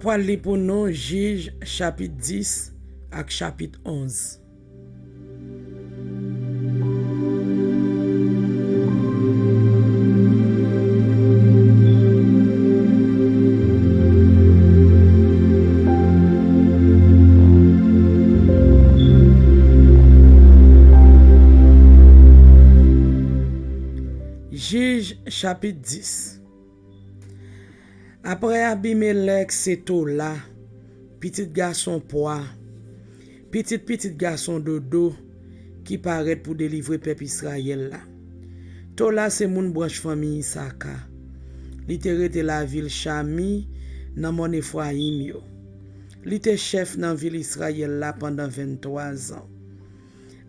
pral li pour nous Juge chapitre 10 ak chapitre 11. Juge chapitre 10. Après Abimelech c'est Tola, petit garçon poids, petit garçon dodo qui paraît pour délivrer peuple Israël là. Tola c'est mon branche famille Isaka. Li te rete la ville Chami dans mon Ephraim yo. Li te chef dans ville Israël là pendant 23 ans.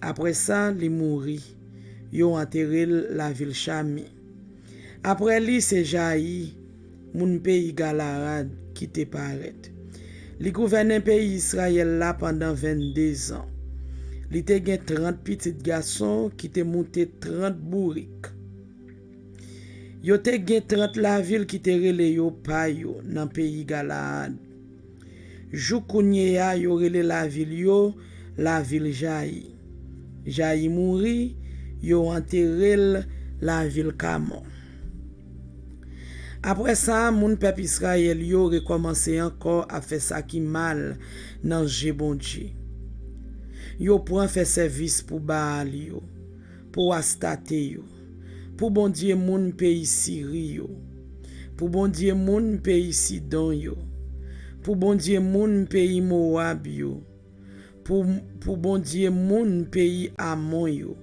Après ça, li mouri. Yo enterré la ville Chami. Après li c'est Jaï, mon pays Galahad qui te paraît. Li gouverne pays Israël là pendant 22 ans. Li te gen 30 petits garçons qui te monté 30 bourriques. Yo te gen 30 la ville qui te rele yo pa yo dans pays Galahad. Jou kounye ya yo rele la ville Jaï. Jaï mouri, yo enterré la ville Kamon. Après ça, mon peuple Israël yo recommencé encore à faire ça qui mal dans Jébondji. Yo prend faire service pour Baal yo, pour Astate yo, pour bon Dieu mon pays Syrie yo, pour bon Dieu mon pays Sidon yo, pour bon Dieu mon pays Moab yo, pour bon Dieu mon pays Ammon yo,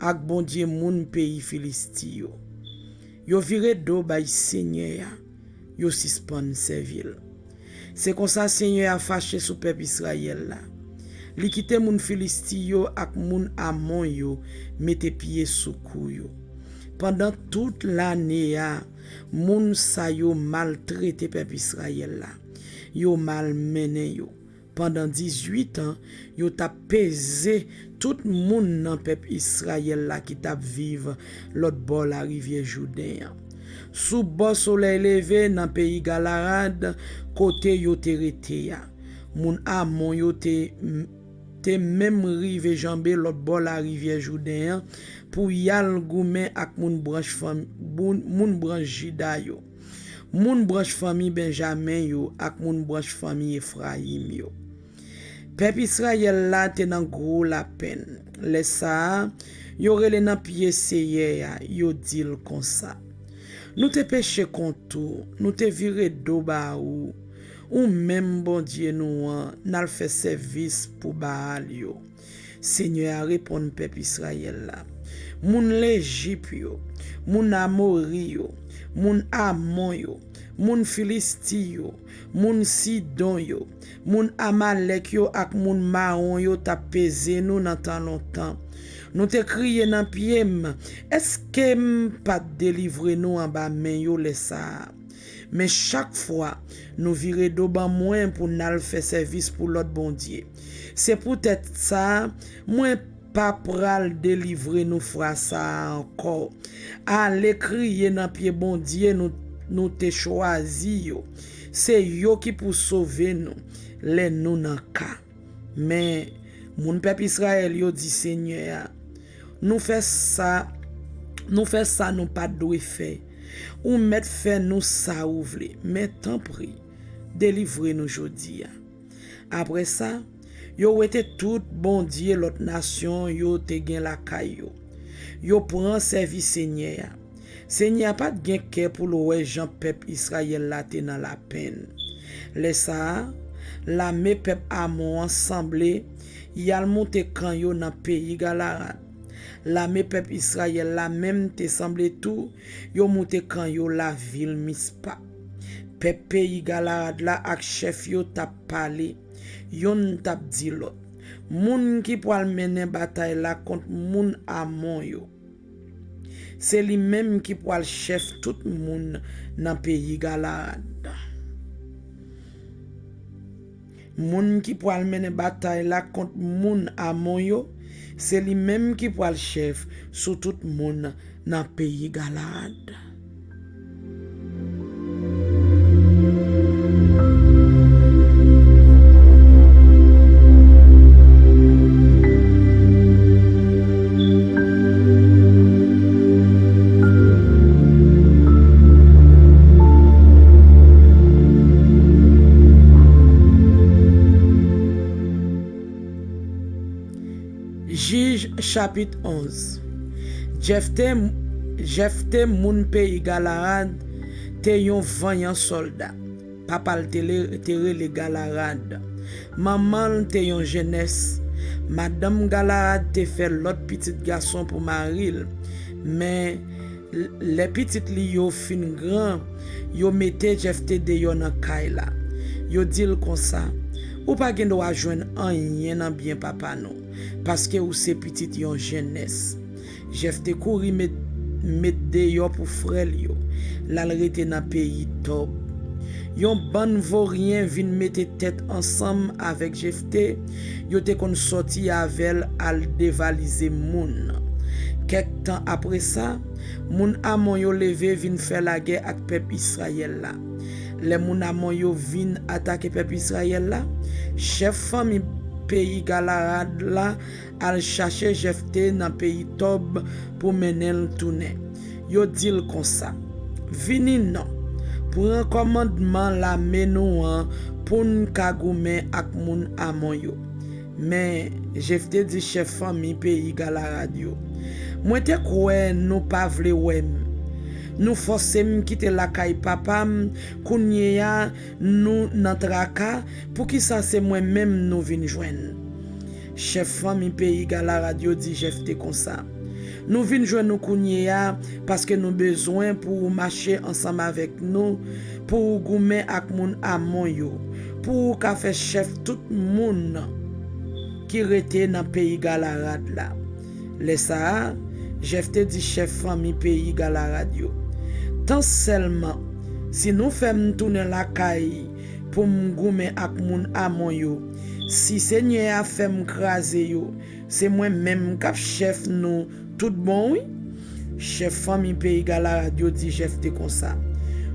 ak bon Dieu mon pays Philistie yo. Yo vire do bay Seigneur, yo suspend servil. C'est comme ça Seigneur a fâché sous peuple Israël là. Li kite moun Philistie yo ak moun Ammon yo mette pied sous cou yo. Pendant toute l'année moun sa yo maltraité peuple Israël là. Yo malmené yo. Pendant 18 ans, yo t'a pesé tout moun nan peuple Israël là qui t'a vive l'autre bord la rivière Jourdain. Sous bord soleil levé dans pays Galahad, côté yo te rete ya. Moun Ammon yo te même rive jambé l'autre bord la rivière Jourdain pour yal goumen ak moun branche Juda yo. Moun branche famille Benjamin yo ak moun branche famille Ephraim yo. Peuple Israël là te nan gros la peine. Les ça, yo rele nan pied seye yo dil kon sa. Nous te péché kontou, nous te viré do ba ou même bon Dieu nous n'a fait service pour Baal yo. Seigneur a répond peuple Israël là. Moun l'Égypte yo, moun Amori yo, moun Ammon yo, moun Philistie yo, moun Sidon yo, moun Amalek yo ak moun Maon yo t'a pesé nous dans tant longtemps. Nous te crié dans pied, est-ce que pas délivrer nous en bas main yo les ça? Mais chaque fois, nous virer d'au ban moins pour nous faire service pour l'autre bon Dieu. C'est peut-être ça, moins pas pral délivrer nous fra ça encore. Aller crier dans pied bon Dieu nous te choisi yo. C'est yo qui pour sauver nous, les nous nan ka. Mais mon peuple Israël yo dit Seigneur, nous fait ça nous pas doué faire. Ou mettre fait nous ça ouvre, mais tant pris, délivrer nous jodi. Après ça, yo était tout bon Dieu l'autre nation yo te gen la kayo. Yo prend service Seigneur. Seigneur pas de gen cœur pour le Jean peuple Israël là te dans la peine. Les ça, la me peuple Ammon ensemble, yal monte kan yo dans pays Galahad. La me peuple Israël la même te semble tout, yo monte kan yo la ville Mispa. Peuple pays Galahad la ak chef yo tap parlé, yon tap di lot. Moun qui pral mener bataille la contre moun Ammon yo. C'est lui même qui pral chef tout moun dans pays Galahad. Moun qui pral mener bataille la contre moun Ammon yo, c'est lui même qui pral chef sur tout moun dans pays Galahad. Juge chapitre 11. Jephté moun pays Galahad te yon vaillant soldat. Papa te le Galahad. Maman te yon jeunesse. Madame Galahad te fait l'autre petit garçon pour maril. Mais les petites li yo fin grand, yo mette Jephté de yon nan kay la. Yo dil kon ça. Ou pas gen do a joindre rien nan bien papa non. Parce que ou se petit yon jeunesse. Jephté couri met de yo pour frère yo. L'al rete nan pays Tob. Yon ban vaurien vin mette tête ensemble avec Jephté. Yo te kon sorti avec al dévaliser moun. Quelque temps après ça, moun Amon yo levé vin faire la guerre avec peuple Israël là. Les moun Amon yo vin attaquer peuple Israël là. Chef famille pays Galahad là al chercher Jephté dans pays Tob pour mener le tourner. Yo dil comme ça. Vini non. Pour un commandement la menou pour n'kagoumen ak moun Amon yo. Mais Jephté dit chef famille pays Galahad yo. Moi te kwe nous pas vle wem. Nous forcem quitter la kay papam kounye ya nous nan traka pour qui ça c'est moi même nous vinn joindre. Chef famille pays Galahad yo dit Jephté comme ça. Nous vinn joindre nous kounye ya parce que nous besoin pour marcher ensemble avec nous pour goumen ak moun Amon yo pour ka faire chef tout moun qui rete dans pays Galahad là. Laissa Jephté dit chef famille pays Galahad yo. Tant seulement si nous faisons tourner la caille pour m'goumer ak moun Amon yo, si Seigneur a fait m'craser yo, c'est moi même k'ap chef nous tout bon oui. Chef famille pays Galahad yo dit Jephté comme ça.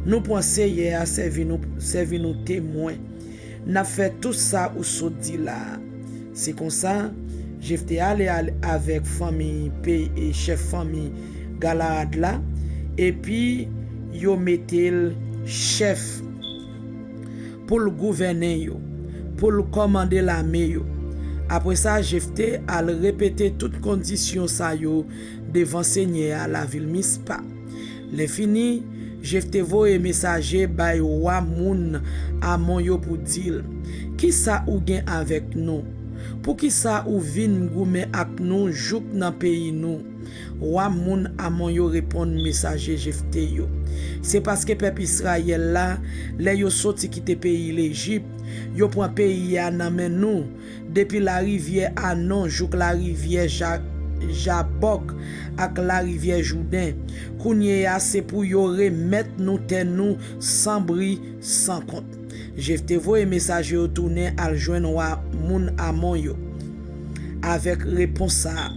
Nous pensons hier à servir nous témoins. N'a fait tout ça ou so dit là. C'est comme ça Jephté allé avec famille pays et chef famille Galahad là et puis yo mettel chef pour le gouverner yo, pour le commander l'armée yo. Après ça Jephté a répété toutes conditions ça yo devant Seigneur à la ville Mispa. Les fini Jephté voye messager bay roi moun Amon yo pour dire qui ça ou gen avec nous. Pour qui ça ou vin goumen ak nou jouk nan pays nou. Roi moun Amon yo répond messager Jephté yo. C'est parce que peuple Israël là, les yo sorti quitter pays l'Égypte, yo prend pays à nan men nou depuis la rivière Anon jouk la rivière Jabok ak la rivière Jourdain. Kounye ya c'est pour yo remettre nous ten nou sans bris sans compte. Jephté voye messager au tourner al joindre roi moun Amon yo avec réponse ça.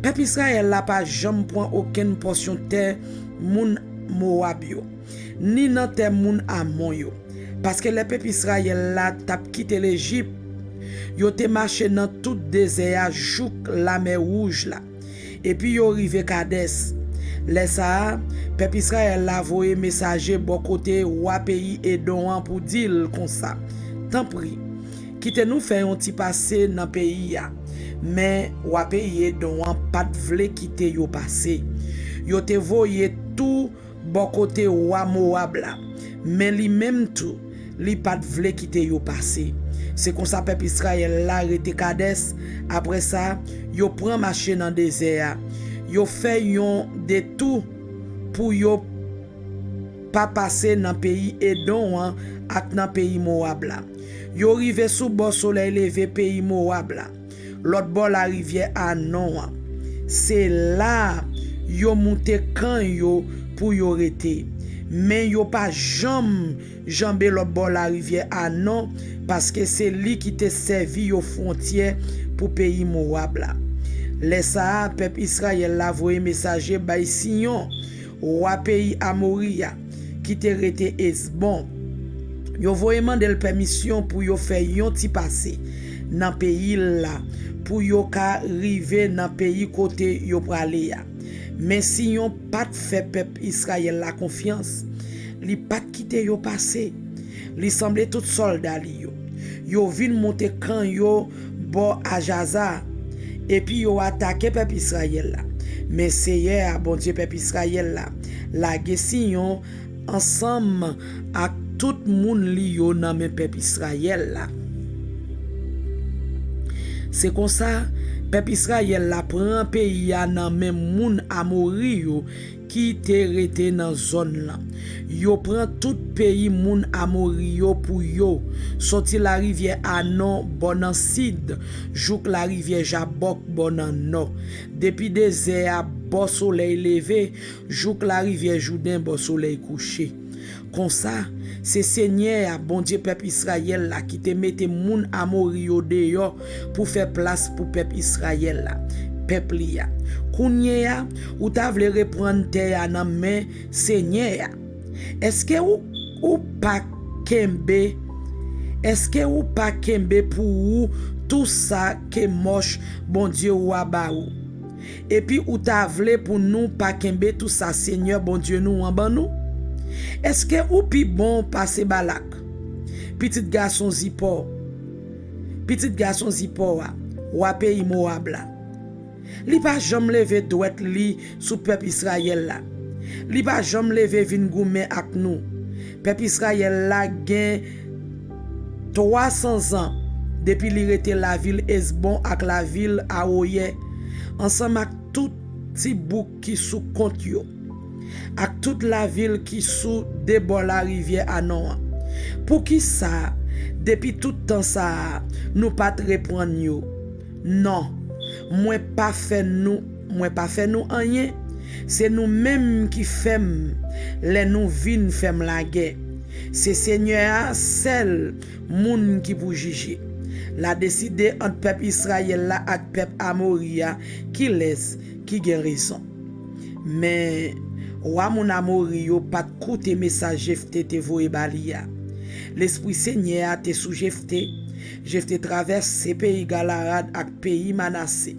Peuple Israël là pas jamais prend aucune portion terre moun Moab yo ni nan terre moun Amon yo parce que les peuple Israël là tap quitté l'Égypte yo te marché dans tout désert jouk la mer rouge là et puis yo rivé Kades. Laissa peuple Israël la voye messager bon côté roi pays Edom pour dire comme ça. Tant pris quitte nous faire un petit passé dans pays ya. Mais roi pays Edom pas vle quitter yo passé. Yo te voye tout bon côté roi Moab là. Mais li même tout li pas vle quitter yo passé. C'est comme ça peuple Israël la rete Kades. Après ça yo prend marché dans désert. Yo fait yon détour pour yo pas passer dans pays Edom ak dans pays Moab là. Yo rive sous bord soleil levé pays Moab là. L'autre bord la rivière Anon. C'est là yo monté camp yo pour yo rete. Mais yo pas jambe l'autre bord la rivière Anon parce que c'est lui qui te servi yo frontière pour pays Moab là. Laissa peuple Israël la voye messager bay Sion roi pays Amoria qui te rete Esbon. Yo voye mandel permission pour yo faire yon ti passé dans pays là pour yo ka rive dans pays côté yo prale ya. Mais si yon pas fait peuple Israël la confiance, li pas quitter yo passé. Li semble tout soldat li yo. Yo vin monter camp yo bo Ajaza et puis yo attaqué peuple Israël là. Mais c'est hier, bon Dieu, peuple Israël là, la guession ensemble avec tout le monde li yo dans même peuple Israël là. C'est comme ça, peuple Israël la prend pays dans même moun Amori yo qui te rete dans zone là. Yo prend tout pays moun Amori yo pour yo sorti la rivière Anon bon en sud, jouk la rivière Jabok bon en nord. Depuis désert bon soleil levé, jouk la rivière Jourdain bon soleil couché. Comme ça, c'est Seigneur, bon Dieu, peuple Israël là, qui te mette moun Amori yo dehors pour faire place pour peuple Israël là. Peuple ya. Kounye ya, ou ta vle reprendre terre nan main Seigneur. Est-ce que ou pas kembe? Est-ce que ou pas kembe pour ou tout ça que moche bon Dieu ou ba ou? Et puis ou ta vle pour nous pas kembe tout ça Seigneur bon Dieu nous en ban nous? Est-ce que ou pi bon passer Balak? Petit garçon Zippor. Petit garçon Zippor ou a pays Moab là. Li pa jam leve droite li sous peuple Israël là. Li pa jam leve vin goumen ak nous. Peuple Israël là gen 300 ans depuis li rete la ville Esbon ak la ville Aoye ensemble ak tout ti bouk qui sous compte yo. Ak toute la ville qui sous débord la rivière Anon. Pour qui ça depuis tout temps ça nous pas reprendre yo. Non. Moi pas fait nous rien. C'est nous mêmes qui fèm les nous vinn fèm la guerre. C'est Seigneur seul moun qui pour juger. La décidé entre peuple Israël là ak peuple Amoria qui laisse qui gen raison. Mais wa moun Amorio pas koute message Jephté te voye balia. L'esprit Seigneur te sous Jephté. Jephté traverse pays Galarad ak pays Manassé.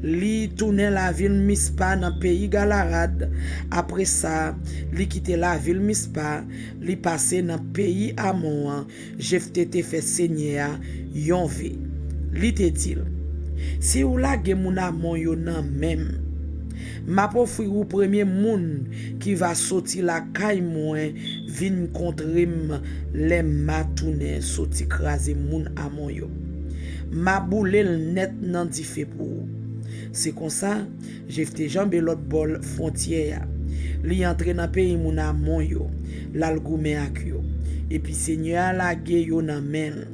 Li tourne la ville Mispa dans pays Galarad. Après ça, li quitte la ville Mispa, li passe dans pays Amon. Jephté te fait Seigneur yon ve. Li te dit, si ou la gen moun Amon yo nan même, ma pofri ou premier moun qui va sorti la kay mwen vin contre les matounen sorti krasé moun Amon yo. Ma boule net nan di fe pour. C'est comme ça, Jephté jambe l'autre bol frontière. Li entre dans pays moun Amon yo, l'al goumen ak yo. Et puis Seigneur la ge yo nan men.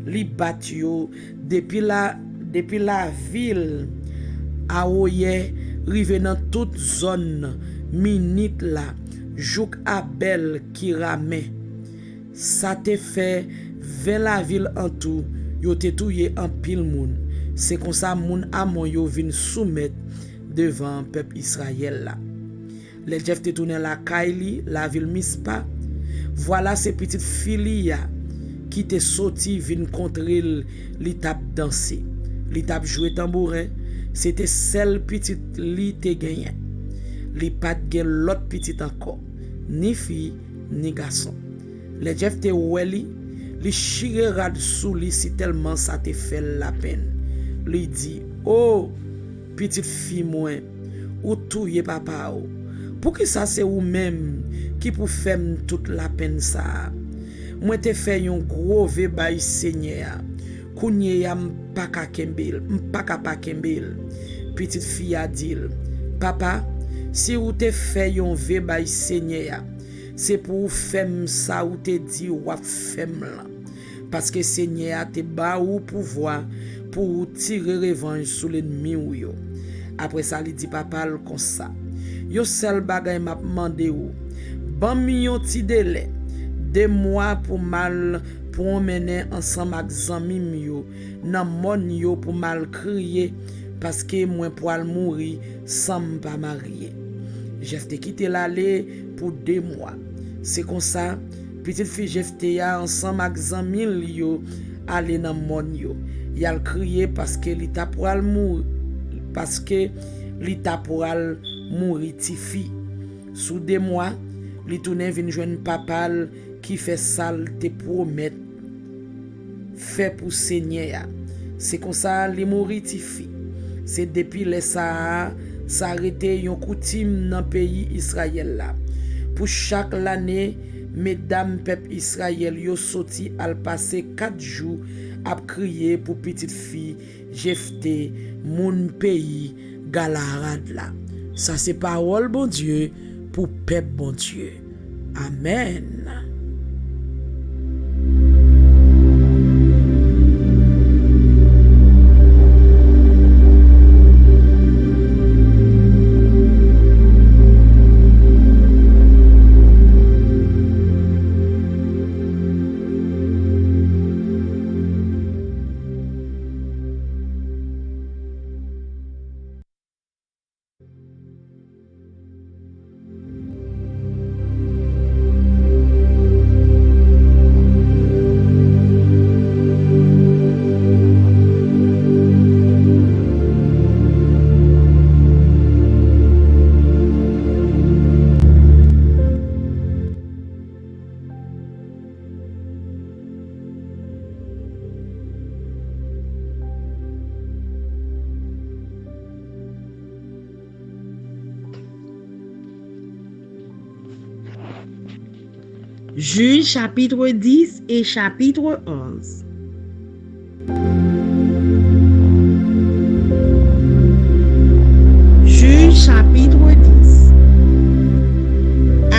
Li bat yo depuis la ville Aoye rive dans toute zone minute là jouk Abel qui rame. Ça te fait vers la ville en tout, yo te touye en pile moun. C'est comme ça moun Amon yo vin soumettre devant peuple Israël là. Les Jephté tourne la Kaili, la ville Mispa. Voilà ces petites filles qui te sorti vin contre li tap danser, li tap jouer tambourin. C'était celle petite li te gagné. Li pat gen l'autre petite encore, ni fille ni garçon. Les Jephté oueli, li chire rad sou li si tellement ça te fait la peine. Li dit, oh, petite fille moi, ou touye papa ou. Pour que ça c'est ou même qui pour faire toute la peine ça. Moi te fait yon gros ve bay Seigneur. Kounye ya mpaka pa kembel. Petite fille a dit, papa, si ou te fait yon ve bay Seigneur, c'est pour faire ça ou te dit ou fem là. Parce que Seigneur te ba ou pouvoir pour tirer revanche sur l'ennemi ou yo. Après ça, il dit papa comme ça. Yo seul bagay m'a demandé ou. Ban mi yon ti délai. 2 mois pour mal pour emmener ensemble avec zami yo nan mon yo pour mal crier parce que moi pour al mourir sans pas marier. Jephté quitté l'aller pour 2 mois. C'est comme ça petite fille Jephté ya ensemble avec zami yo aller nan mon yo. Y a crier parce que li ta pour al mourir parce que li ta pour al mourir ti fille. Sous 2 mois, li tourne vinn joindre papa qui fait ça te promet fait pour Seigneur. C'est comme ça li mourir ti fille. C'est depuis les Sahara, s'arrêter yon coutume dans pays Israël là. Pour chaque année, mesdames peuple Israël yo sorti al passer 4 jours à crier pour petite fille Jephté, mon pays Galahad là. Ça c'est parole bon Dieu pour peuple bon Dieu. Amen. Juge chapitre 10 et chapitre 11. Juge chapitre 10.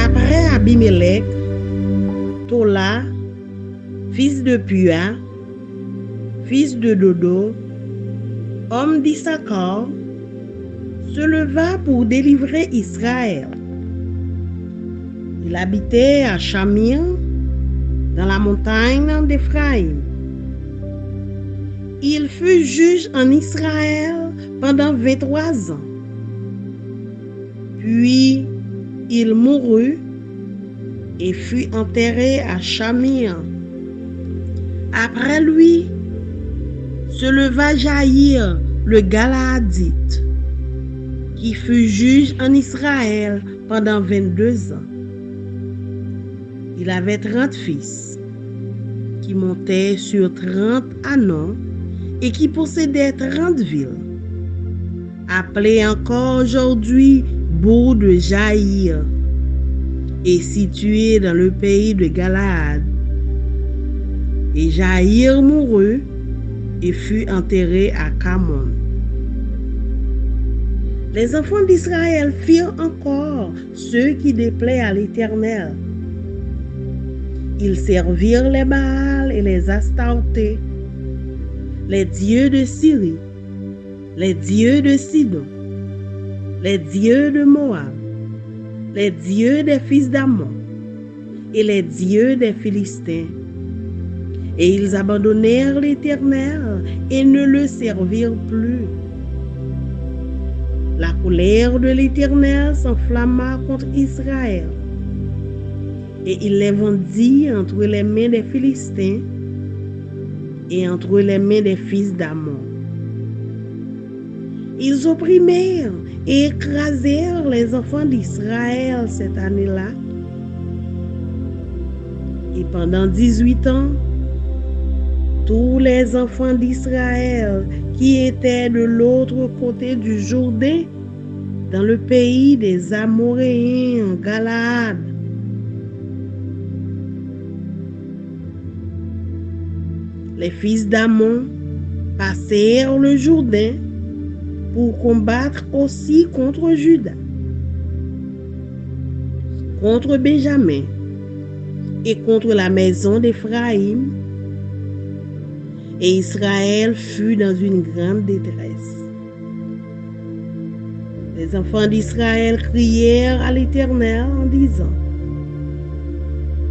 Après Abimelech, Tola, fils de Pua, fils de Dodo, homme d'Issachar, se leva pour délivrer Israël. Il habitait à Shamir, dans la montagne d'Éphraïm. Il fut juge en Israël pendant 23 ans. Puis il mourut et fut enterré à Shamir. Après lui, se leva Jaïr, le Galaadite, qui fut juge en Israël pendant 22 ans. Il avait 30 fils qui montaient sur 30 ânons et qui possédaient 30 villes, appelées encore aujourd'hui bourg de Jaïr et situées dans le pays de Galaad. Et Jaïr mourut et fut enterré à Camon. Les enfants d'Israël firent encore ce qui déplaît à l'Éternel. Ils servirent les Baals et les Astartés, les dieux de Syrie, les dieux de Sidon, les dieux de Moab, les dieux des fils d'Ammon et les dieux des Philistins. Et ils abandonnèrent l'Éternel et ne le servirent plus. La colère de l'Éternel s'enflamma contre Israël. Et il les vendit entre les mains des Philistins et entre les mains des fils d'Ammon. Ils opprimèrent et écrasèrent les enfants d'Israël cette année-là. Et pendant 18 ans, tous les enfants d'Israël qui étaient de l'autre côté du Jourdain, dans le pays des Amoréens en Galaad, les fils d'Ammon passèrent le Jourdain pour combattre aussi contre Juda, contre Benjamin et contre la maison d'Éphraïm. Et Israël fut dans une grande détresse. Les enfants d'Israël crièrent à l'Éternel en disant: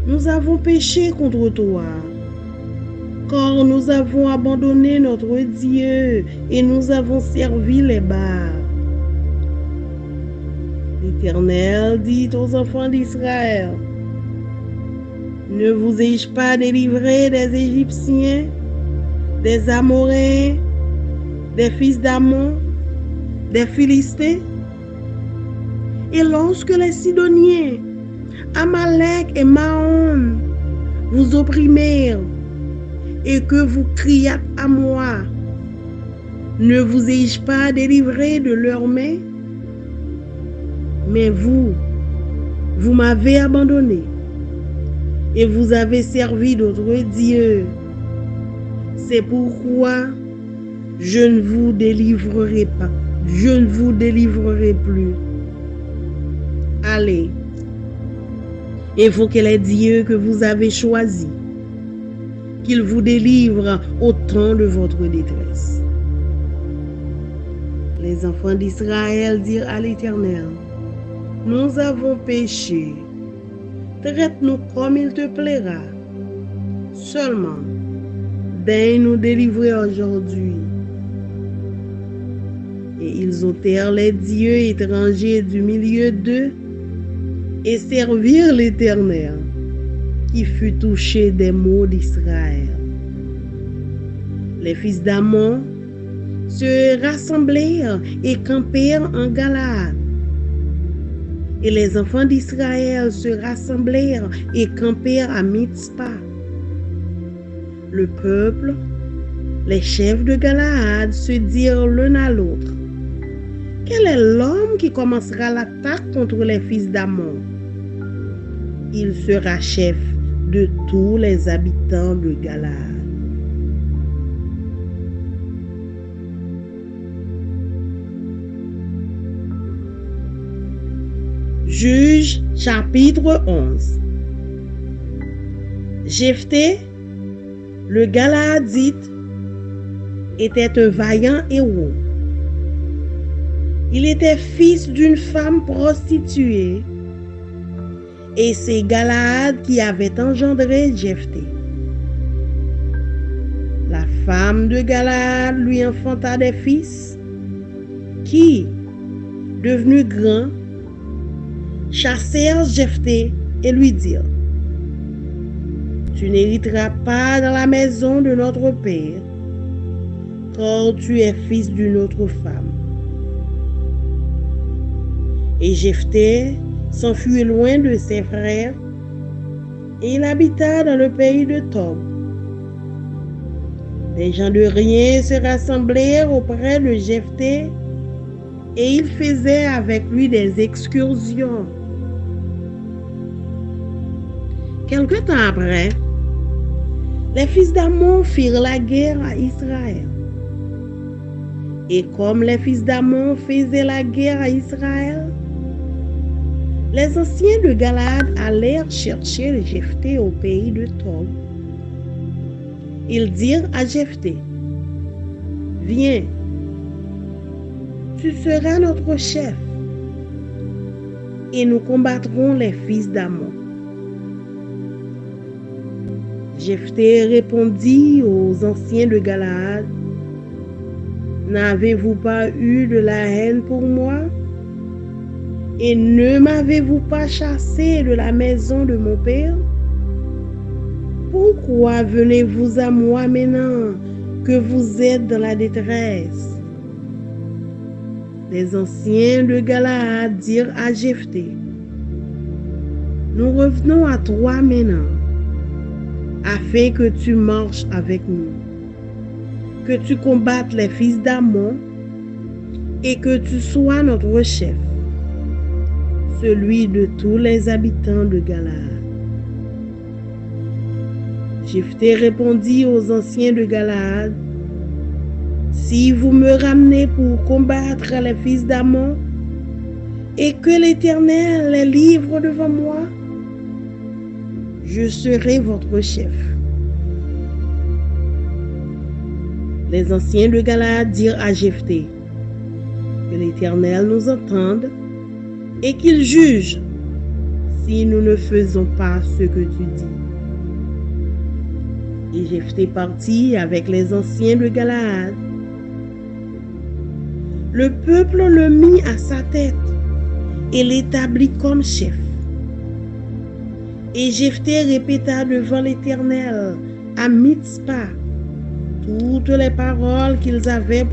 Nous avons péché contre toi, car nous avons abandonné notre Dieu et nous avons servi les Baals. L'Éternel dit aux enfants d'Israël: Ne vous ai-je pas délivré des Égyptiens, des Amoréens, des fils d'Ammon, des Philistins? Et lorsque les Sidoniens, Amalek et Maon vous opprimèrent et que vous criâtes à moi, Ne vous ai-je pas délivré de leurs mains? Mais vous m'avez abandonné et vous avez servi d'autres dieux. C'est pourquoi je ne vous délivrerai pas. Je ne vous délivrerai plus. Allez, invoquez les dieux que vous avez choisis, qu'ils vous délivrent au temps de votre détresse. Les enfants d'Israël dirent à l'Éternel: Nous avons péché. Traite-nous comme il te plaira. Seulement, daigne nous délivrer aujourd'hui. Et ils ôtèrent les dieux étrangers du milieu d'eux et servirent l'Éternel, qui fut touché des maux d'Israël. Les fils d'Amon se rassemblèrent et campèrent en Galaad. Et les enfants d'Israël se rassemblèrent et campèrent à Mitzpa. Le peuple, les chefs de Galaad se dirent l'un à l'autre: Quel est l'homme qui commencera l'attaque contre les fils d'Amon? Il sera chef de tous les habitants de Galaad. Juges chapitre 11. Jephthé, le Galaadite, était un vaillant héros. Il était fils d'une femme prostituée et c'est Galaad qui avait engendré Jephthé. La femme de Galaad lui enfanta des fils qui, devenus grands, chassèrent Jephthé et lui dirent: Tu n'hériteras pas dans la maison de notre père, car tu es fils d'une autre femme. Et Jephthé s'enfuit loin de ses frères, et il habita dans le pays de Tob. Les gens de rien se rassemblèrent auprès de Jephthé, et ils faisaient avec lui des excursions. Quelque temps après, les fils d'Amon firent la guerre à Israël. Et comme les fils d'Amon faisaient la guerre à Israël, les anciens de Galaad allèrent chercher Jephthé au pays de Tob. Ils dirent à Jephthé: Viens, tu seras notre chef, et nous combattrons les fils d'Amon. Jephthé répondit aux anciens de Galaad: N'avez-vous pas eu de la haine pour moi? Et ne m'avez-vous pas chassé de la maison de mon père? Pourquoi venez-vous à moi maintenant que vous êtes dans la détresse? Les anciens de Galaad dirent à Jephthé: Nous revenons à toi maintenant, afin que tu marches avec nous, que tu combattes les fils d'Amon et que tu sois notre chef, celui de tous les habitants de Galaad. Jephthé répondit aux anciens de Galaad: Si vous me ramenez pour combattre les fils d'Amon et que l'Éternel les livre devant moi, je serai votre chef. Les anciens de Galaad dirent à Jephthé: Que l'Éternel nous entende et qu'il juge si nous ne faisons pas ce que tu dis. Et Jephthé partit avec les anciens de Galaad. Le peuple le mit à sa tête et l'établit comme chef. Et Jephthé répéta devant l'Éternel à Mitzpa toutes les paroles qu'il avait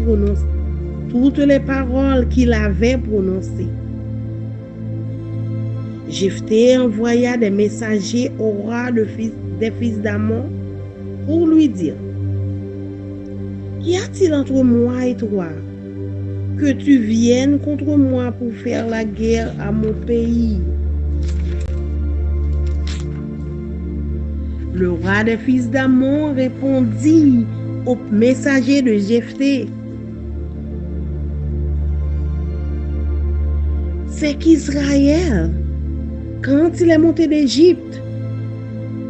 prononcées. Jephthé envoya des messagers au roi des fils d'Amon pour lui dire: Qu'y a-t-il entre moi et toi, que tu viennes contre moi pour faire la guerre à mon pays? Le roi des fils d'Ammon répondit au messager de Jephthé: c'est qu'Israël, quand il est monté d'Égypte,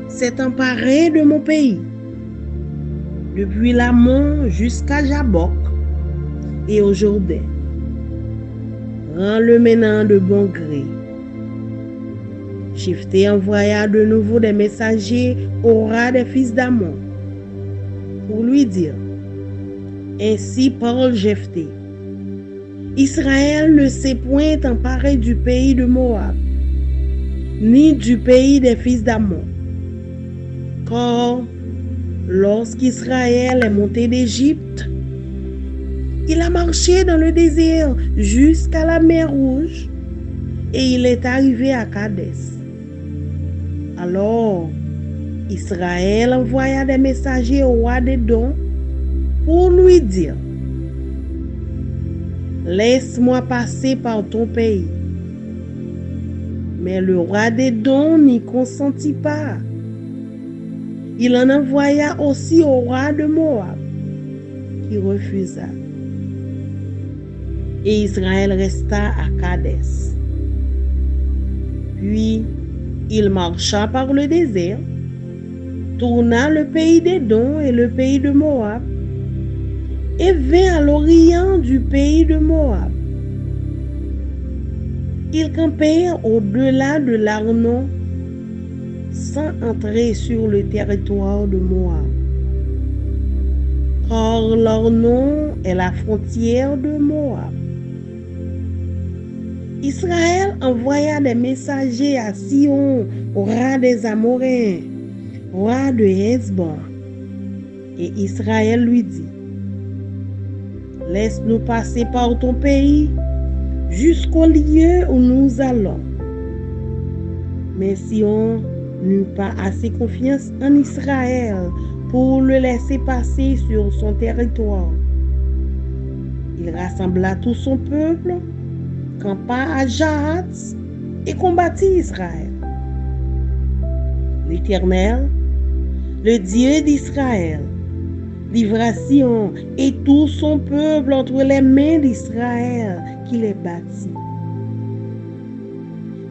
s'est emparé de mon pays, depuis l'Ammon jusqu'à Jabbok et au Jourdain. Rends-le maintenant de bon gré. Jephthé envoya de nouveau des messagers au roi des fils d'Ammon pour lui dire: ainsi parle Jephthé, Israël ne s'est point emparé du pays de Moab, ni du pays des fils d'Ammon. Car lorsqu'Israël est monté d'Égypte, il a marché dans le désert jusqu'à la mer Rouge et il est arrivé à Kadès. Alors, Israël envoya des messagers au roi d'Édom pour lui dire: laisse-moi passer par ton pays. Mais le roi d'Édom n'y consentit pas. Il en envoya aussi au roi de Moab, qui refusa. Et Israël resta à Kadès. Puis il marcha par le désert, tourna le pays d'Édom et le pays de Moab, et vint à l'orient du pays de Moab. Ils campèrent au-delà de l'Arnon, sans entrer sur le territoire de Moab. Car l'Arnon est la frontière de Moab. Israël envoya des messagers à Sion, roi des Amoréens, roi de Hesbon. Et Israël lui dit: laisse-nous passer par ton pays jusqu'au lieu où nous allons. Mais Sion n'eut pas assez confiance en Israël pour le laisser passer sur son territoire. Il rassembla tout son peuple, campa à Jahatz et combattit Israël. L'Éternel, le Dieu d'Israël, livra Sion et tout son peuple entre les mains d'Israël qui les battit.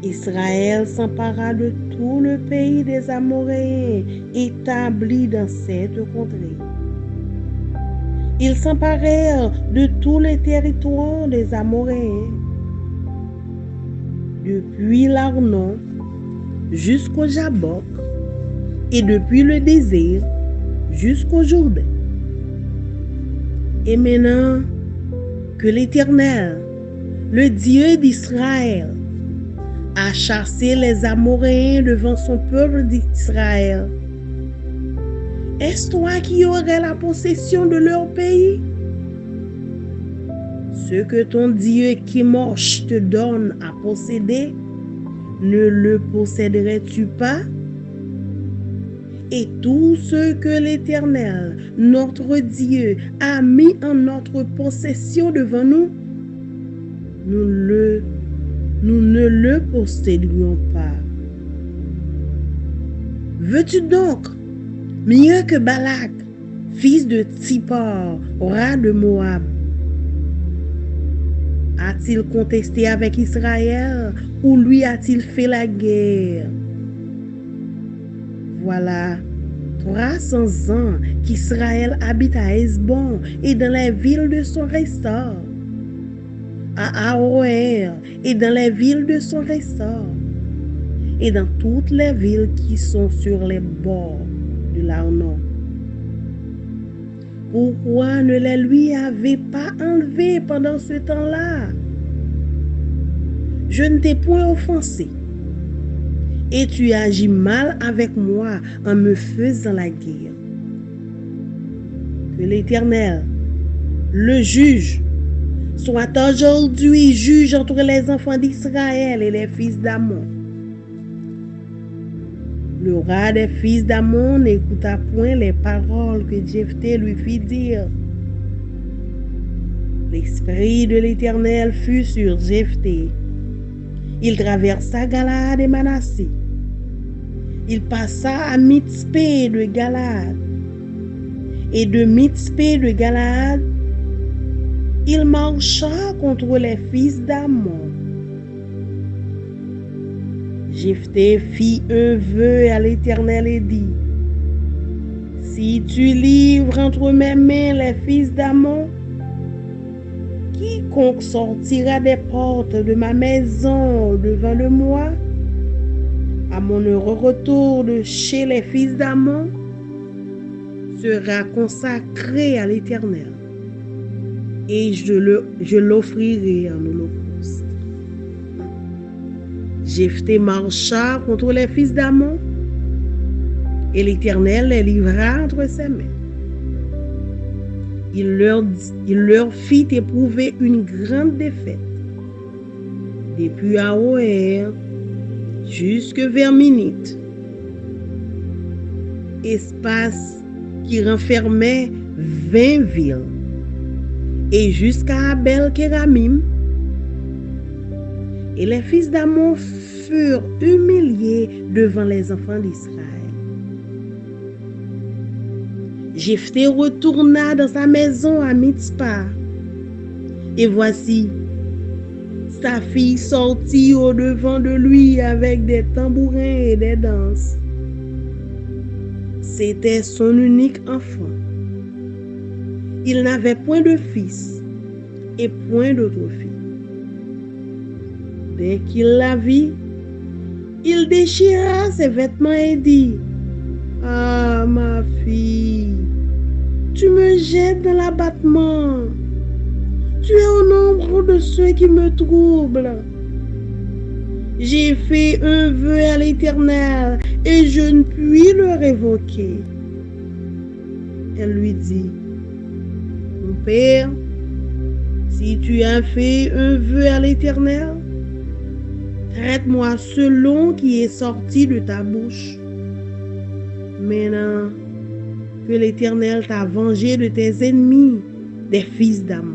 Israël s'empara de tout le pays des Amoréens établi dans cette contrée. Ils s'emparèrent de tous les territoires des Amoréens, depuis l'Arnon jusqu'au Jabbok et depuis le désert jusqu'au Jourdain. Et maintenant que l'Éternel, le Dieu d'Israël, a chassé les Amoréens devant son peuple d'Israël, est-ce toi qui aurais la possession de leur pays? Ce que ton Dieu Kémosh te donne à posséder, ne le posséderais-tu pas? Et tout ce que l'Éternel, notre Dieu, a mis en notre possession devant nous, nous ne le possédions pas. Veux-tu donc, mieux que Balak, fils de Tsippor, roi de Moab, a-t-il contesté avec Israël ou lui a-t-il fait la guerre? Voilà 300 ans qu'Israël habite à Hesbon et dans les villes de son ressort, à Aroër et dans les villes de son ressort, et dans toutes les villes qui sont sur les bords de l'Arnon. Pourquoi ne les lui avez pas enlevés pendant ce temps-là? Je ne t'ai point offensé, et tu agis mal avec moi en me faisant la guerre. Que l'Éternel, le juge, soit aujourd'hui juge entre les enfants d'Israël et les fils d'Ammon. Le roi des fils d'Ammon n'écouta point les paroles que Jephthé lui fit dire, L'Esprit de l'Éternel fut sur Jephthé. Il traversa Galaad et Manassé. Il passa à Mitzpé de Galaad. Et de Mitzpé de Galaad, il marcha contre les fils d'Ammon. Jephthé fit un vœu à l'Éternel et dit: si tu livres entre mes mains les fils d'Ammon, quiconque sortira des portes de ma maison devant de moi, à mon heureux retour de chez les fils d'Ammon, sera consacré à l'Éternel, et je l'offrirai en holocauste. Jephthé marcha contre les fils d'Ammon, et l'Éternel les livra entre ses mains. Il leur fit éprouver une grande défaite, depuis Aroër jusque vers Minite, espace qui renfermait 20 villes, et jusqu'à Abel-Kéramim. Et les fils d'Ammon furent humiliés devant les enfants d'Israël. Jephthé retourna dans sa maison à Mitzpah, et voici, sa fille sortit au-devant de lui avec des tambourins et des danses. C'était son unique enfant. Il n'avait point de fils et point d'autre fille. Dès qu'il la vit, il déchira ses vêtements et dit: ah, ma fille, tu me jettes dans l'abattement. Tu es au nombre de ceux qui me troublent. J'ai fait un vœu à l'Éternel et je ne puis le révoquer. Elle lui dit: mon père, si tu as fait un vœu à l'Éternel, traite-moi selon qui est sorti de ta bouche. Maintenant que l'Éternel t'a vengé de tes ennemis, des fils d'Ammon.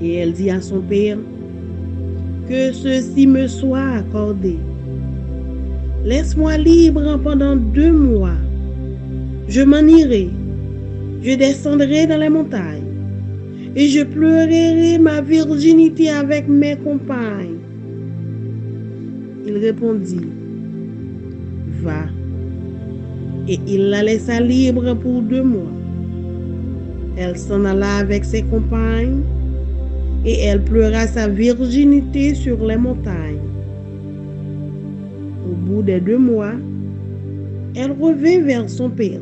Et elle dit à son père: que ceci me soit accordé. Laisse-moi libre pendant 2 mois. Je m'en irai. Je descendrai dans les montagnes. Et je pleurerai ma virginité avec mes compagnes. Il répondit: va. Et il la laissa libre pour 2 mois. Elle s'en alla avec ses compagnes, et elle pleura sa virginité sur les montagnes. Au bout des 2 mois, elle revint vers son père,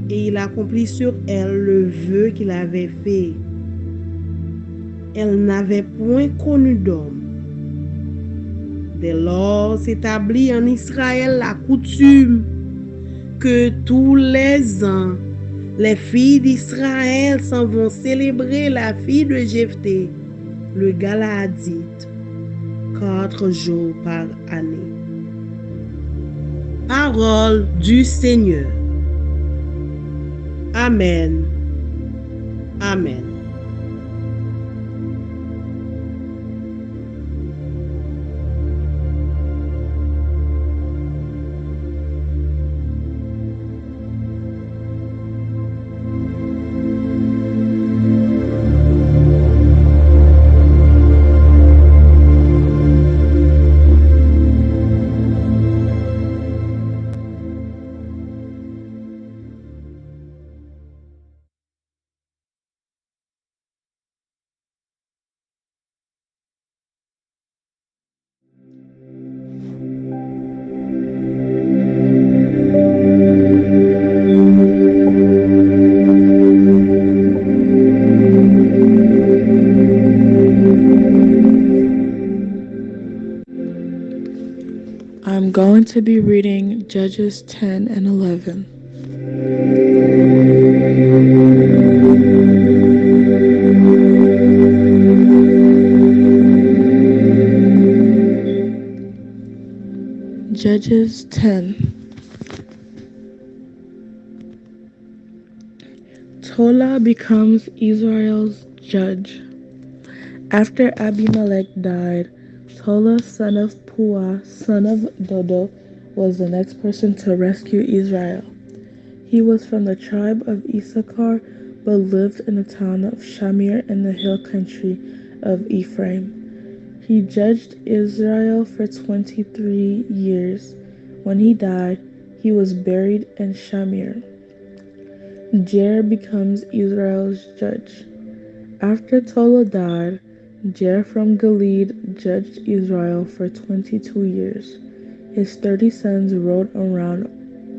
et il accomplit sur elle le vœu qu'il avait fait. Elle n'avait point connu d'homme. Dès lors s'établit en Israël la coutume que tous les ans, les filles d'Israël s'en vont célébrer la fille de Jephthé, le Galaadite, 4 jours par année. Parole du Seigneur. Amen. Amen. I'm going to be reading Judges 10 and 11. Judges 10. Tola Jephthah becomes Israel's judge. After Abimelech died, Tola, son of Puah, son of Dodo, was the next person to rescue Israel. He was from the tribe of Issachar, but lived in the town of Shamir in the hill country of Ephraim. He judged Israel for 23 years. When he died, he was buried in Shamir. Jair becomes Israel's judge. After Tola died, Jair from Gilead judged Israel for 22 years. His 30 sons rode around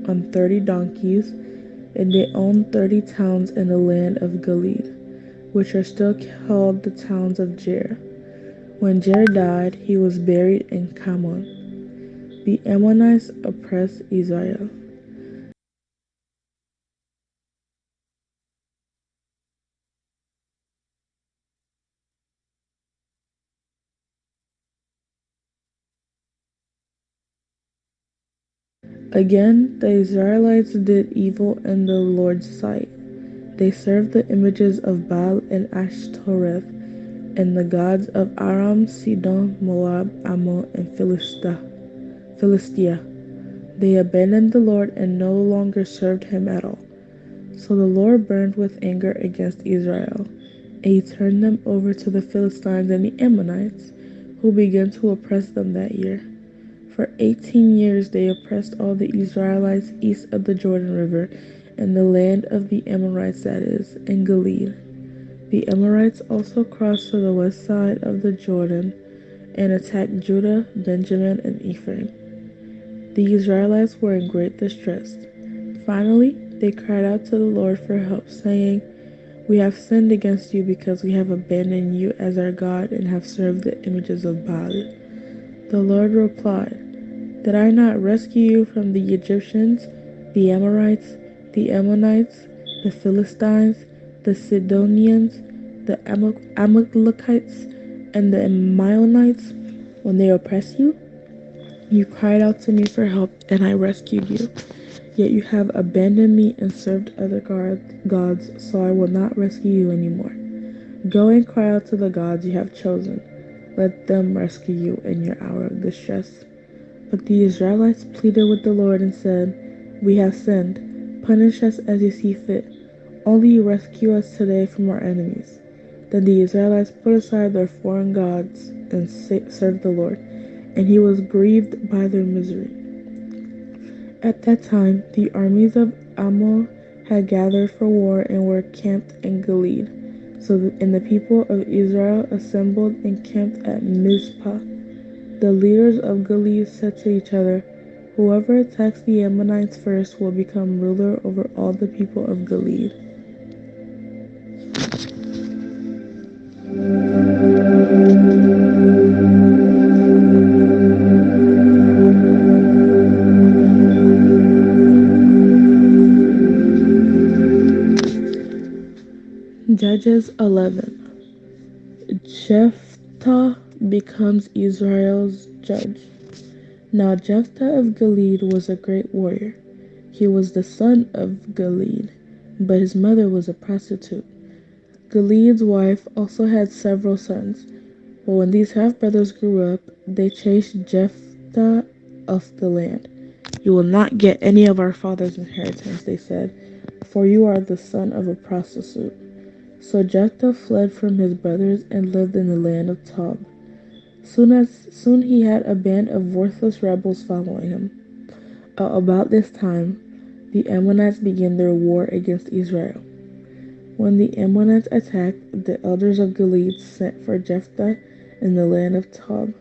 on 30 donkeys, and they owned 30 towns in the land of Gilead, which are still called the towns of Jair. When Jair died, he was buried in Kamon. The Ammonites oppressed Israel. Again, the Israelites did evil in the Lord's sight. They served the images of Baal and Ashtoreth and the gods of Aram, Sidon, Moab, Ammon, and Philistia. They abandoned the Lord and no longer served him at all. So the Lord burned with anger against Israel, and he turned them over to the Philistines and the Ammonites, who began to oppress them that year. For 18 years they oppressed all the Israelites east of the Jordan River, in the land of the Amorites, that is, in Gilead. The Amorites also crossed to the west side of the Jordan and attacked Judah, Benjamin, and Ephraim. The Israelites were in great distress. Finally, they cried out to the Lord for help, saying, "We have sinned against you because we have abandoned you as our God and have served the images of Baal." The Lord replied, "Did I not rescue you from the Egyptians, the Amorites, the Ammonites, the Philistines, the Sidonians, the Amalekites, and the Maonites when they oppressed you? You cried out to me for help, and I rescued you. Yet you have abandoned me and served other gods, so I will not rescue you anymore. Go and cry out to the gods you have chosen. Let them rescue you in your hour of distress." But the Israelites pleaded with the Lord and said, "We have sinned. Punish us as you see fit. Only rescue us today from our enemies." Then the Israelites put aside their foreign gods and served the Lord, and he was grieved by their misery. At that time, the armies of Ammon had gathered for war and were camped in Gilead. And the people of Israel assembled and camped at Mizpah. The leaders of Gilead said to each other, "Whoever attacks the Ammonites first will become ruler over all the people of Gilead." Judges 11. Jephthah becomes Israel's judge. Now Jephthah of Gilead was a great warrior. He was the son of Gilead, but his mother was a prostitute. Gilead's wife also had several sons, but when these half-brothers grew up, they chased Jephthah off the land. "You will not get any of our father's inheritance," they said, "for you are the son of a prostitute." So Jephthah fled from his brothers and lived in the land of Tob. Soon he had a band of worthless rebels following him. About this time, the Ammonites began their war against Israel. When the Ammonites attacked, the elders of Gilead sent for Jephthah in the land of Tob.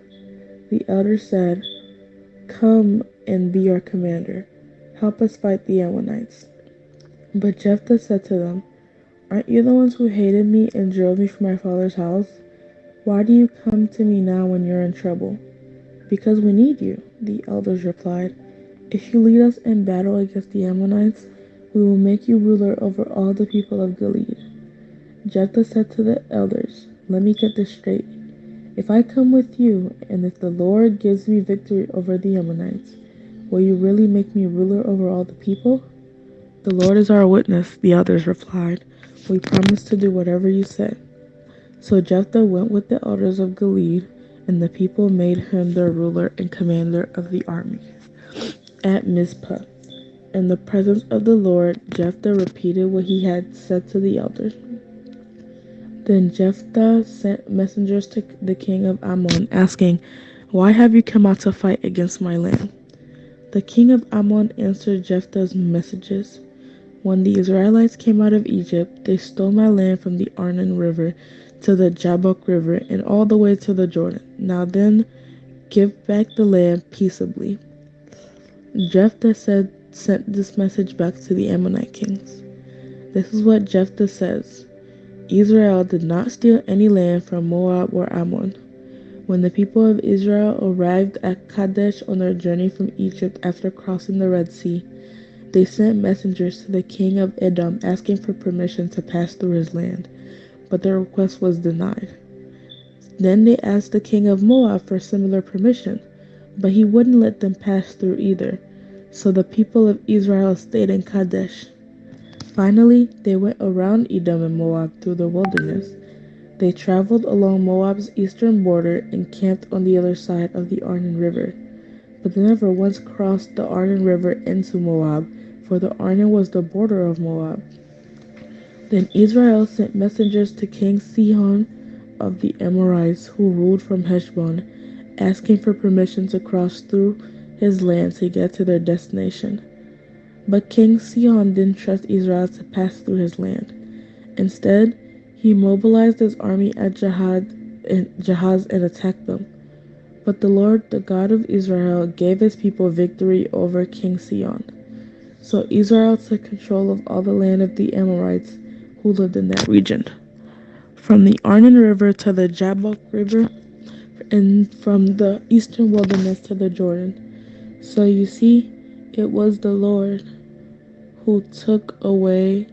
The elders said, "Come and be our commander. Help us fight the Ammonites." But Jephthah said to them, "Aren't you the ones who hated me and drove me from my father's house? Why do you come to me now when you're in trouble?" "Because we need you," the elders replied. "If you lead us in battle against the Ammonites, we will make you ruler over all the people of Gilead." Jephthah said to the elders, "Let me get this straight. If I come with you, and if the Lord gives me victory over the Ammonites, will you really make me ruler over all the people?" "The Lord is our witness," the elders replied. We promise to do whatever you say." So Jephthah went with the elders of Gilead, and the people made him their ruler and commander of the army. At Mizpah, in the presence of the Lord, Jephthah repeated what he had said to the elders. Then Jephthah sent messengers to the king of Ammon, asking, "Why have you come out to fight against my land?" The king of Ammon answered Jephthah's messages. "When the Israelites came out of Egypt, they stole my land from the Arnon River to the Jabbok River and all the way to the Jordan. Now then, give back the land peaceably." Jephthah sent this message back to the Ammonite kings. This is what Jephthah says: "Israel did not steal any land from Moab or Ammon. When the people of Israel arrived at Kadesh on their journey from Egypt after crossing the Red Sea, they sent messengers to the king of Edom asking for permission to pass through his land, but their request was denied. Then they asked the king of Moab for similar permission, but he wouldn't let them pass through either, so the people of Israel stayed in Kadesh. Finally, they went around Edom and Moab through the wilderness. They traveled along Moab's eastern border and camped on the other side of the Arnon River, but they never once crossed the Arnon River into Moab, for the Arnon was the border of Moab. Then Israel sent messengers to King Sihon of the Amorites, who ruled from Heshbon, asking for permission to cross through his land to get to their destination. But King Sihon didn't trust Israel to pass through his land. Instead, he mobilized his army at Jahaz and attacked them. But the Lord, the God of Israel, gave his people victory over King Sihon. So Israel took control of all the land of the Amorites who lived in that region, from the Arnon River to the Jabbok River, and from the eastern wilderness to the Jordan. So you see, it was the Lord who took away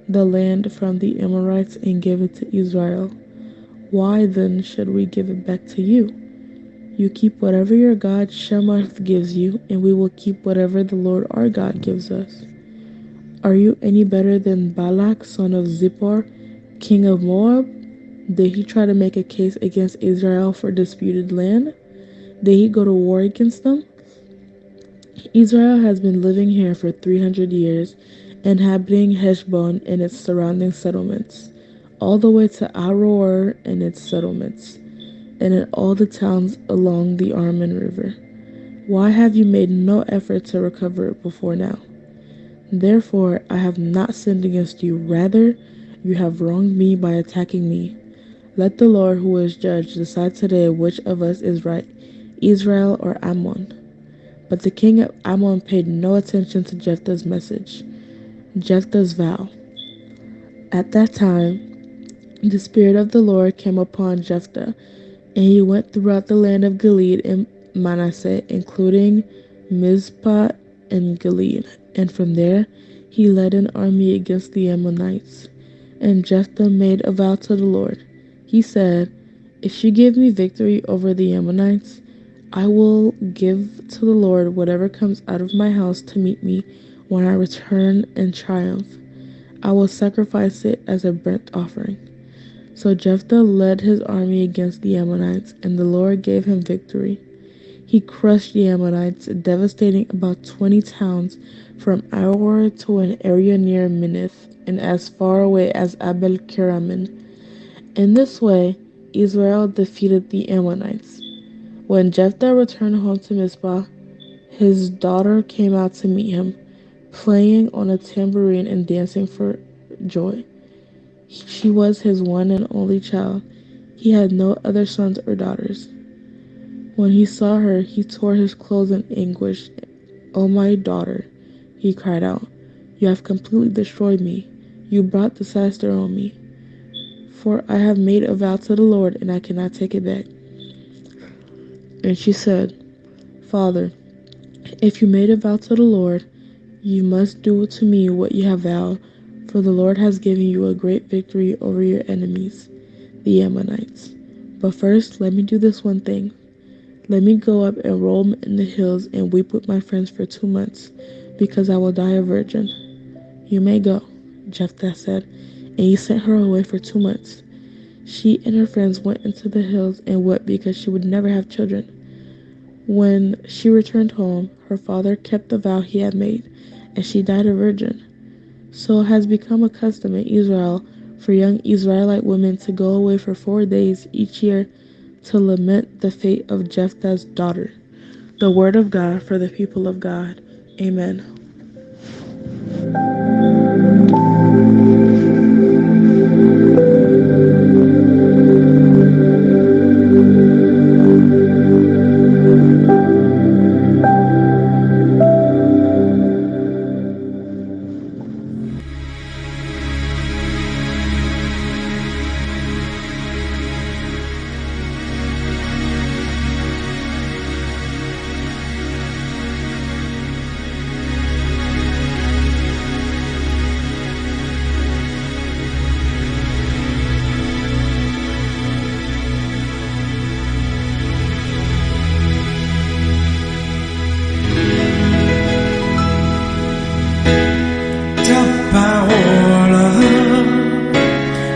the land from the Amorites and gave it to Israel. Why then should we give it back to you? You keep whatever your God Shemath gives you, and we will keep whatever the Lord our God gives us. Are you any better than Balak, son of Zippor, king of Moab? Did he try to make a case against Israel for disputed land? Did he go to war against them? Israel has been living here for 300 years, inhabiting Heshbon and its surrounding settlements, all the way to Aroer and its settlements, and in all the towns along the Arnon River. Why have you made no effort to recover it before now? Therefore, I have not sinned against you. Rather, you have wronged me by attacking me. Let the Lord, who is judge, decide today which of us is right, Israel or Ammon." But the king of Ammon paid no attention to Jephthah's message. Jephthah's vow. At that time, the Spirit of the Lord came upon Jephthah, and he went throughout the land of Gilead and Manasseh, including Mizpah and Gilead. And from there, he led an army against the Ammonites. And Jephthah made a vow to the Lord. He said, "If you give me victory over the Ammonites, I will give to the Lord whatever comes out of my house to meet me when I return in triumph. I will sacrifice it as a burnt offering." So Jephthah led his army against the Ammonites, and the Lord gave him victory. He crushed the Ammonites, devastating about 20 towns from Aroer to an area near Minnith and as far away as Abel Keramim. In this way, Israel defeated the Ammonites. When Jephthah returned home to Mizpah, his daughter came out to meet him, playing on a tambourine and dancing for joy. She was his one and only child. He had no other sons or daughters. When he saw her, he tore his clothes in anguish. "Oh, my daughter," he cried out, "you have completely destroyed me. You brought disaster on me. For I have made a vow to the Lord, and I cannot take it back." And she said, "Father, if you made a vow to the Lord, you must do to me what you have vowed, for the Lord has given you a great victory over your enemies, the Ammonites. But first, let me do this one thing. Let me go up and roam in the hills and weep with my friends for 2 months, because I will die a virgin." "You may go," Jephthah said, and he sent her away for 2 months. She and her friends went into the hills and wept because she would never have children. When she returned home, her father kept the vow he had made, and she died a virgin. So it has become a custom in Israel for young Israelite women to go away for 4 days each year to lament the fate of Jephthah's daughter. The word of God for the people of God. Amen.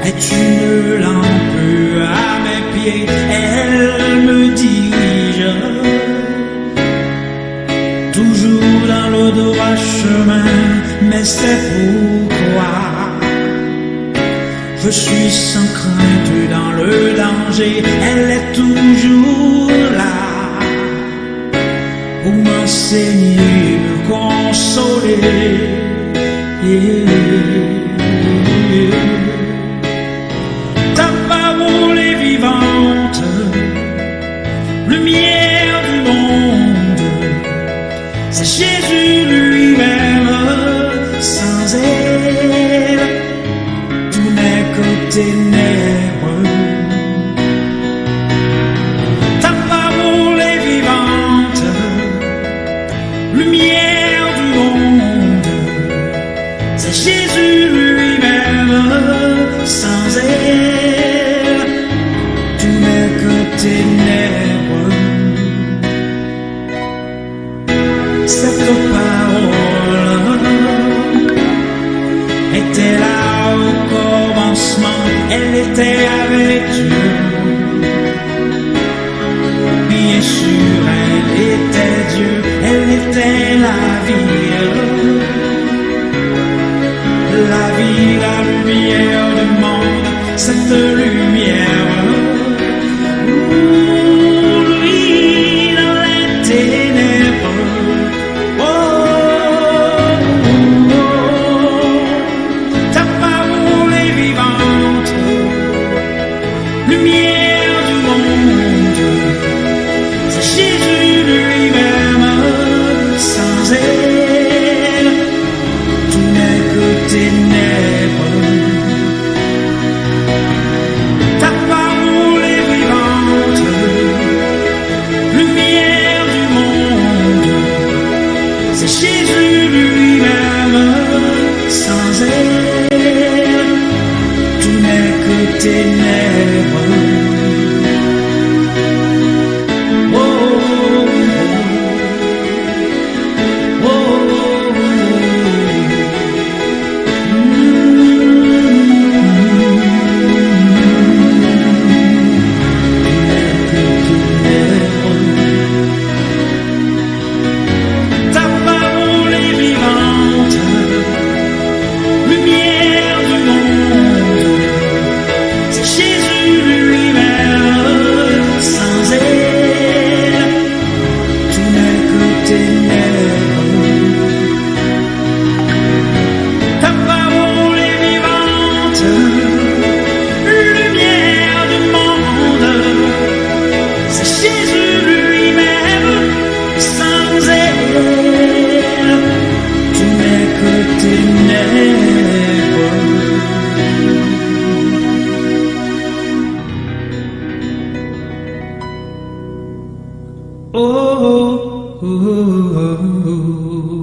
est une lampe à mes pieds, elle me dirige toujours dans le droit chemin, mais c'est pourquoi je suis sans crainte dans le danger, elle est toujours là pour m'enseigner, me consoler. Ta parole est vivante, lumière du monde, c'est Jésus lui-même, sans elle, tout n'est que ténèbres. Ta parole est vivante, lumière du monde, c'est Jésus lui-même, sans elle, tout n'est que ténèbres. Cette parole était là au commencement, elle était avec Dieu. Bien sûr, elle était Dieu, elle était la vie, la lumière du monde, cette lumière brille dans les ténèbres. Oh, oh, oh, ta parole est vivante, lumière du monde, c'est Jésus lui-même, sans elle, tout n'est que ténèbres. Ta parole est vivante, lumière du monde, c'est Jésus lui-même, sans elle, tout n'est que ténèbres. Oh, oh, oh, oh, ta parole est vivante, lumière du monde, c'est Jésus lui-même, sans elle, tout n'est que ténèbres. Ta parole est vivante, lumière du monde, c'est Jésus lui-même, sans elle, tout n'est que ténèbres. Oh, oh, oh, oh, oh.